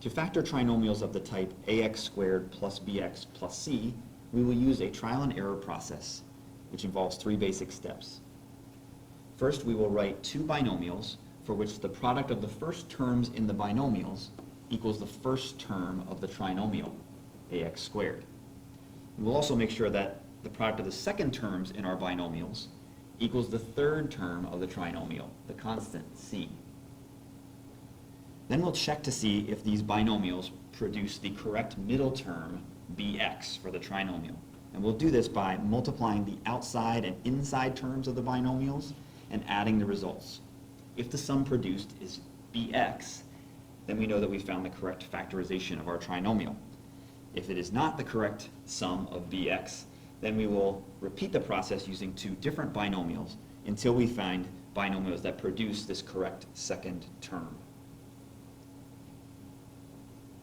To factor trinomials of the type ax squared plus bx plus c, we will use a trial and error process, which involves three basic steps. First, we will write two binomials for which the product of the first terms in the binomials equals the first term of the trinomial, ax squared. We will also make sure that the product of the second terms in our binomials equals the third term of the trinomial, the constant c. Then we'll check to see if these binomials produce the correct middle term, bx, for the trinomial. And we'll do this by multiplying the outside and inside terms of the binomials and adding the results. If the sum produced is bx, then we know that we found the correct factorization of our trinomial. If it is not the correct sum of bx, then we will repeat the process using two different binomials until we find binomials that produce this correct second term.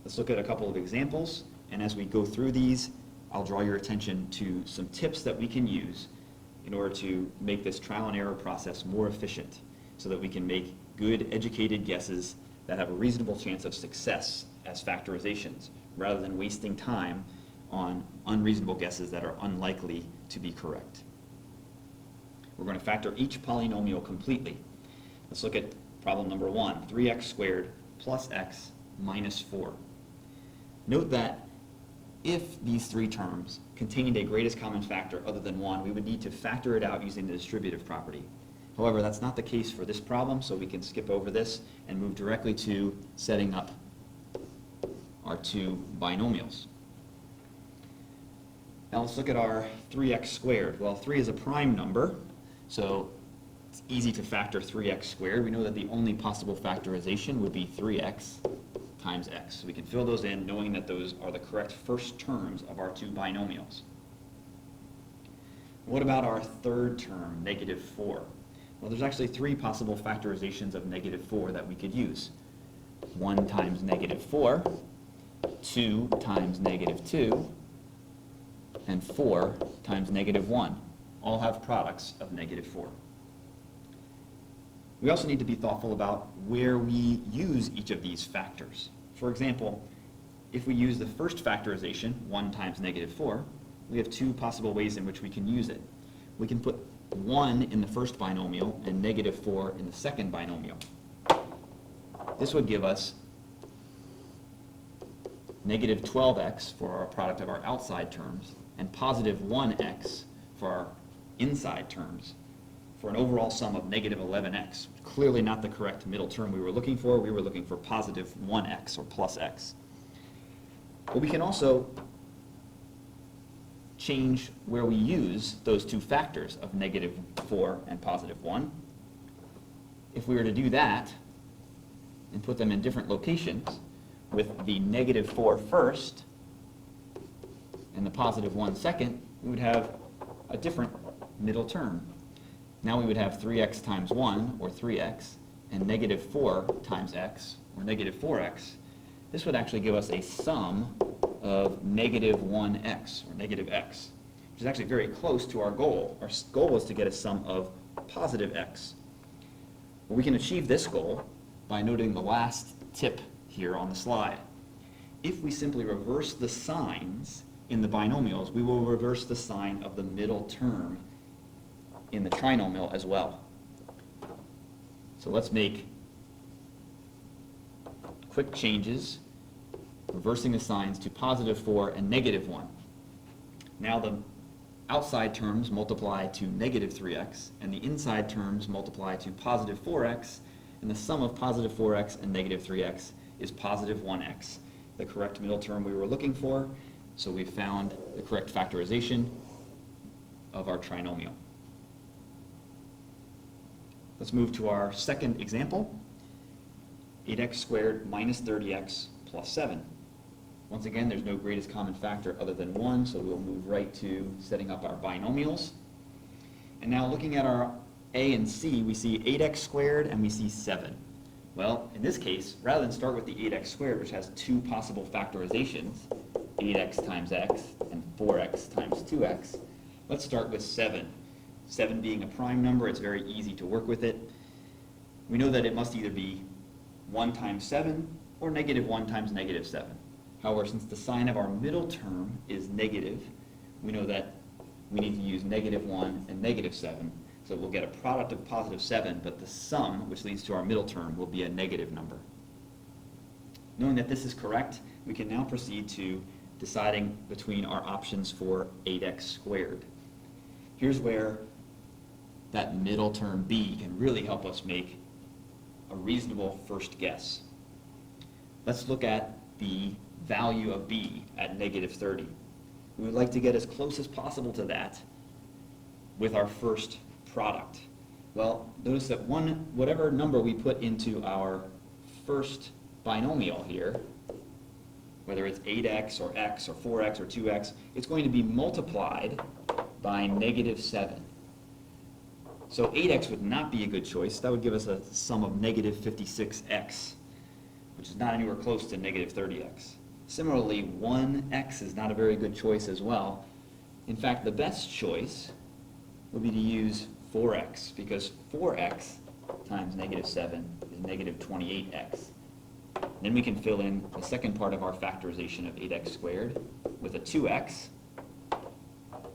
Let's look at a couple of examples, and as we go through these, I'll draw your attention to some tips that we can use in order to make this trial and error process more efficient so that we can make good, educated guesses that have a reasonable chance of success as factorizations, rather than wasting time on unreasonable guesses that are unlikely to be correct. We're going to factor each polynomial completely. Let's look at problem number 1, 3x squared plus x minus 4. Note that if these three terms contained a greatest common factor other than 1, we would need to factor it out using the distributive property. However, that's not the case for this problem, so we can skip over this and move directly to setting up our two binomials. Now let's look at our 3x squared. Well, 3 is a prime number, so it's easy to factor 3x squared. We know that the only possible factorization would be 3x times x. So we can fill those in knowing that those are the correct first terms of our two binomials. What about our third term, negative 4? Well, there's actually three possible factorizations of negative 4 that we could use. 1 times negative 4, 2 times negative 2, and 4 times negative 1. All have products of negative 4. We also need to be thoughtful about where we use each of these factors. For example, if we use the first factorization, 1 times negative 4, we have two possible ways in which we can use it. We can put 1 in the first binomial and negative 4 in the second binomial. This would give us negative 12x for our product of our outside terms and positive 1x for our inside terms, for an overall sum of negative 11x. Clearly not the correct middle term we were looking for. We were looking for positive 1x or plus x. But we can also change where we use those two factors of negative 4 and positive 1. If we were to do that and put them in different locations with the negative 4 first and the positive 1 second, we would have a different middle term. Now we would have 3x times 1, or 3x, and negative 4 times x, or negative 4x. This would actually give us a sum of negative 1x, or negative x, which is actually very close to our goal. Our goal was to get a sum of positive x. Well, we can achieve this goal by noting the last tip here on the slide. If we simply reverse the signs in the binomials, we will reverse the sign of the middle term in the trinomial as well. So let's make quick changes, reversing the signs to positive 4 and negative 1. Now the outside terms multiply to negative 3x, and the inside terms multiply to positive 4x, and the sum of positive 4x and negative 3x is positive 1x, the correct middle term we were looking for. So we found the correct factorization of our trinomial. Let's move to our second example, 8x squared minus 30x plus 7. Once again, there's no greatest common factor other than 1, so we'll move right to setting up our binomials. And now looking at our a and c, we see 8x squared and we see 7. Well, in this case, rather than start with the 8x squared, which has two possible factorizations, 8x times x and 4x times 2x, let's start with 7. 7 being a prime number, it's very easy to work with it. We know that it must either be 1 times 7 or negative 1 times negative 7. However, since the sign of our middle term is negative, we know that we need to use negative 1 and negative 7. So we'll get a product of positive 7, but the sum, which leads to our middle term, will be a negative number. Knowing that this is correct, we can now proceed to deciding between our options for 8x squared. Here's where that middle term b can really help us make a reasonable first guess. Let's look at the value of b at negative 30. We would like to get as close as possible to that with our first product. Well, notice that whatever number we put into our first binomial here, whether it's 8x or x or 4x or 2x, it's going to be multiplied by negative 7. So 8x would not be a good choice. That would give us a sum of negative 56x, which is not anywhere close to negative 30x. Similarly, 1x is not a very good choice as well. In fact, the best choice would be to use 4x, because 4x times negative 7 is negative 28x. Then we can fill in the second part of our factorization of 8x squared with a 2x.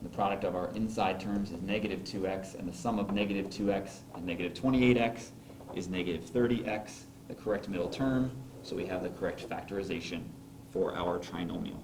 The product of our inside terms is negative 2x, and the sum of negative 2x and negative 28x is negative 30x, the correct middle term, so we have the correct factorization for our trinomial.